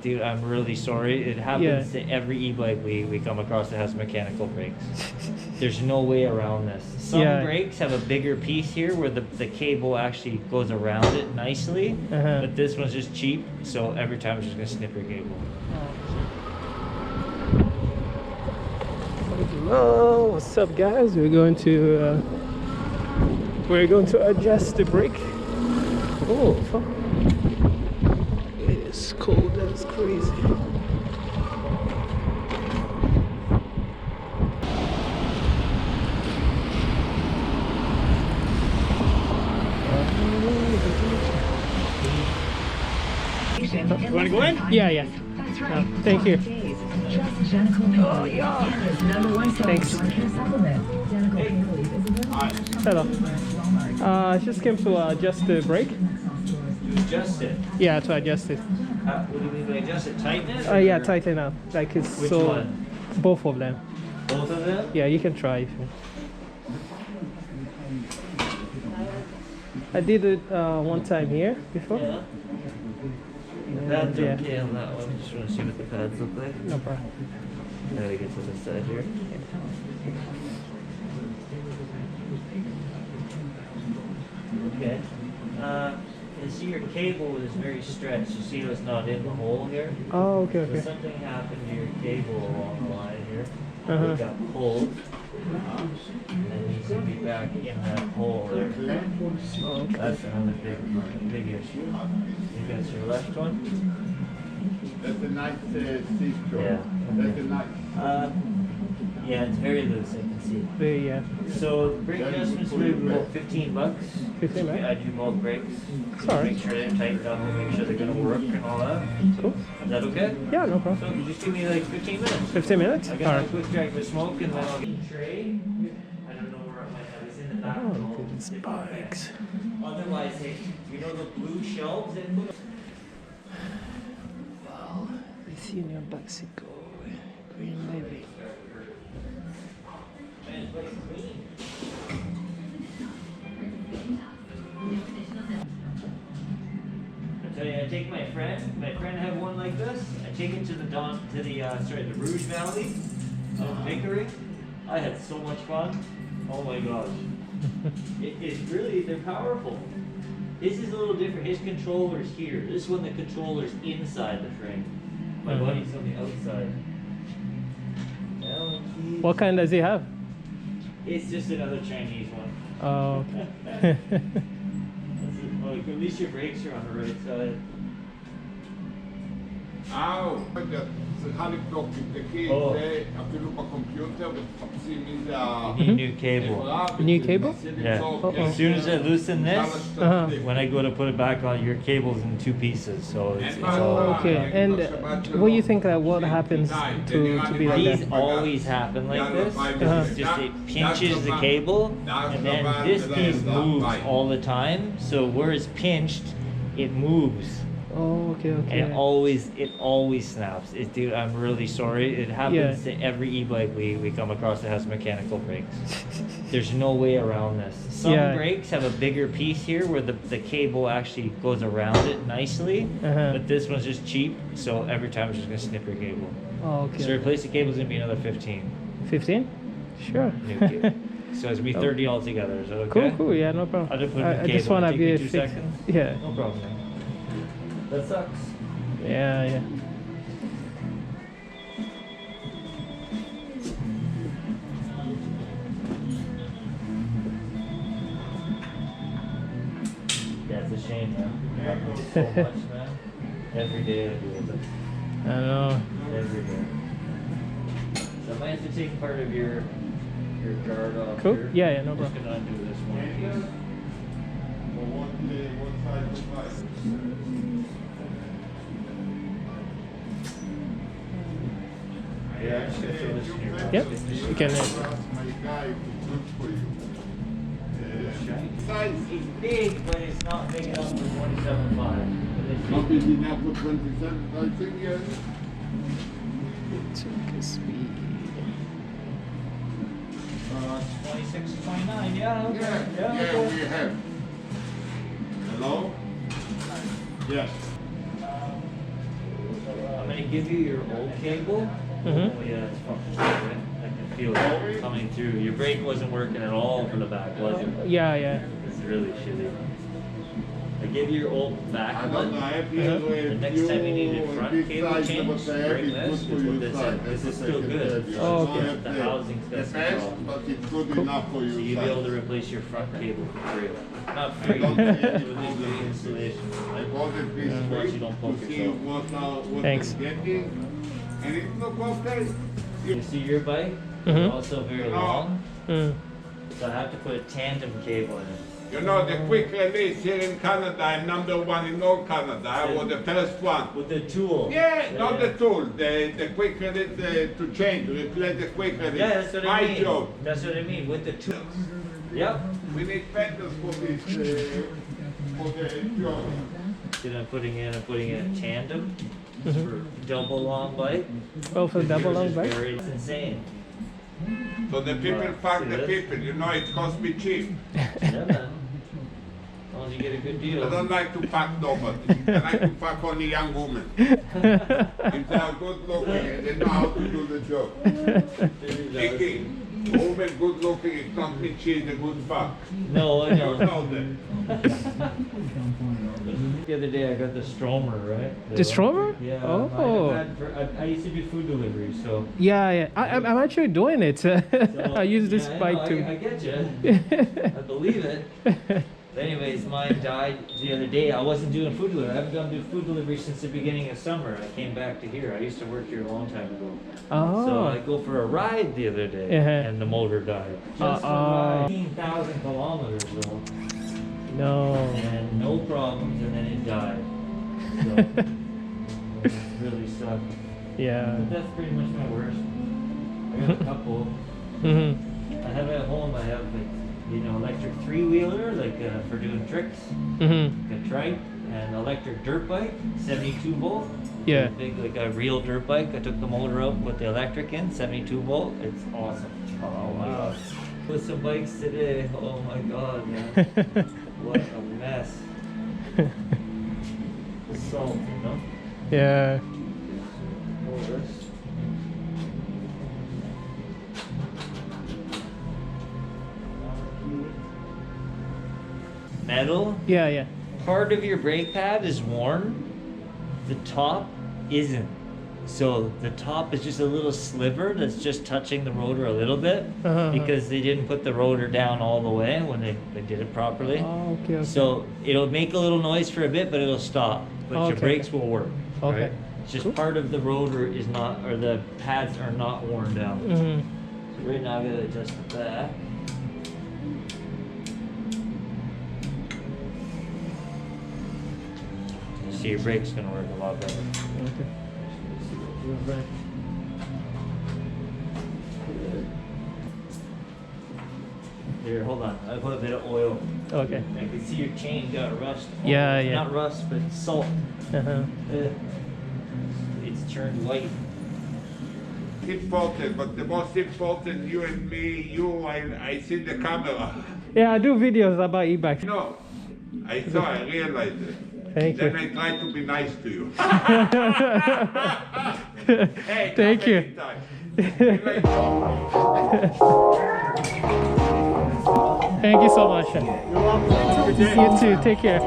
dude, I'm really sorry. It happens to every e-bike we come across that has mechanical brakes. There's no way around this. Some brakes have a bigger piece here where the cable actually goes around it nicely, but this one's just cheap, so every time it's just gonna snip your cable. Hello, what's up guys? We're going to adjust the brake. Oh fuck. It's cold as crazy. You want to go in? Yeah. Thank you. Oh, yeah. Thanks. Hello. I just came to adjust the brake. To adjust it? Yeah, to adjust it. What do you mean by adjust it? Tighten it? Yeah, tighten up. Like it's Which so. one? Both of them. Both of them? Yeah, you can try if you. I did it one time here before. Yeah. The pads are okay on that one. Just want to see what the pads look like. No problem. Now we get to this side here. Okay. You see your cable is very stretched. You see it's not in the hole here? Oh, okay. So something happened to your cable along the line here. It got pulled. And needs to be back in that hole there. Oh, okay. That's another big issue. You got your left one? That's a nice seat job. Yeah. That's a nice. Yeah, it's very loose, I can see. Yeah. So brake adjustments would be about $15. 15 bucks? I do both brakes. Sorry. Make sure they're tightened up and make sure they're gonna work and all that. Cool. Is that okay? Yeah, no So problem. you just give me like 15 minutes. 15 minutes? I got a quick drag for smoke and then I'll get the tray. I don't know where I might have. It's in the back. Oh, look at these bikes. Otherwise, hey, you know the blue shelves they put. Well, Lithuanian bicycle, green levy. Man, it's like clean. I tell you, I take my friend had one like this. I take it to the Rouge Valley of Pickering. I had so much fun. Oh my gosh. It's really, they're powerful. His is a little different. His controller's here. This one, the controller's inside the frame. My buddy's on the outside. What kind does he have? It's just another Chinese one. Oh, okay. Well, at least your brakes are on the right side. Au, så hade plockat paket att fylla på computer och You need a new cable. New cable? Yeah. As soon as I loosen this, when I go to put it back on, your cable's in two pieces. So it's all. Okay, and what do you think that what happens to be like These that? always happen like this. It's just it pinches the cable, and then this piece moves all the time. So where it's pinched, it moves. Oh, okay. And it always snaps. Dude, I'm really sorry. It happens to every e-bike we come across that has mechanical brakes. There's no way around this. Some brakes have a bigger piece here where the cable actually goes around it nicely, but this one's just cheap, so every time it's just gonna snip your cable. Oh, okay. So replace the cable is gonna be another 15. 15? Sure. New cable. So it's gonna be 30 altogether. Is that okay? Cool, yeah, no problem. I'll just put in the I just cable. want to Take be me a 2 fix. seconds. Yeah. No problem. That sucks. Yeah. Yeah, it's a shame, man. It happens so much, man. Every day I deal with it. I know. Every day. So I might have to take part of your guard off. Cool. Here. Yeah, no I'm just problem. gonna undo this one. Yeah, I'm just gonna throw this in your mouth. Yep. You can. It's big, but it's not big enough for 27.5. Not big enough for 27, I think, yeah. Check speed. 26, 29, yeah, okay. Yeah, okay. we have. Hello? Yes. I give you your old cable, Mhm. oh yeah, it's fucking shit, right? I can feel it coming through. Your brake wasn't working at all for the back, was it? Yeah, yeah. It's really shitty. I give you your old back I don't one. know, if Uh-huh. you, The next time you need a front cable change, bring this. This is this. This is still good. Oh, okay. The housing's the got some best, problems. but it's good enough for you. So you'll be able to replace your front cable for free. Not free, don't but see any with this free installation. I bought it this Yeah. week You don't to poke see yourself. what Thanks. I'm getting, and it look okay. You see your bike? Mhm. It's also very long, Mm. so I have to put a tandem cable in it. You know, the quick release here in Canada, I'm #1 in all Canada. I was the first one. With the tool. Yeah, not the tool, the quick release to change, replace the quick release. Yeah, that's what I My mean. job. That's what I mean, with the tool. Yep. We need pedals for this, for the job. Then I'm putting in a tandem Mhm. for double long bike. Oh, for double Yours long is bike? It's insane. So the people Wow, fuck see the this? people, you know, it costs me cheap. Yeah, man. As long as you get a good I deal. don't like to fuck nobody. I like to fuck only young women. If they are good looking and they know how to do the job. Thinking, woman good looking is not mean she is a good fuck. No, I You know. know them. The other day I got the Stromer, right? The Stromer? Yeah. Oh. I used to do food delivery, so. Yeah, yeah. I'm actually doing it. so I use this yeah, I bike know, too. I get you. I believe it. But anyways, mine died the other day. I wasn't doing food delivery. I haven't done food delivery since the beginning of summer. I came back to here. I used to work here a long time ago. So I Oh. go for a ride the other day, Uh-huh. and the motor died. Just a ride. 15,000 kilometers though, No. and no problems, and then it died. So it really sucked. Yeah. But that's pretty much my worst. I got a couple. Mhm. I have at home. I have like, electric 3-wheeler, like for doing tricks. Mhm. A trike, and electric dirt bike, 72 volt. Yeah. Big, like a real dirt bike. I took the motor out, put the electric in, 72 volt. It's awesome. Oh my god. With some bikes today, oh my god, man. What a mess. Salt, you know? Yeah. Oh, this. Metal. Yeah, yeah. Part of your brake pad is worn, the top isn't. So the top is just a little sliver that's just touching the rotor a little bit Uh-huh. because they didn't put the rotor down all the way when they did it properly. Oh, okay, okay. So it'll make a little noise for a bit, but it'll stop. But your Okay. brakes will work. Okay. Right? It's just Cool. part of the rotor is not, or the pads are not worn down. Mhm. So right now I'm gonna adjust the back. You see your brake's gonna work a lot better. Okay. Here, hold on. I put a bit of oil. Okay. I can see your chain got rust. Yeah, yeah. Not rust, but salt. Uh-huh. It's turned white. Important, but the most important, you and me, I see the camera. Yeah, I do videos about e-bikes. No, I realized it. Thank Then you. I try to be nice to you. Hey, Thank come you. anytime. Like- Thank you so much. You're welcome. Have a good day. You too. Take care.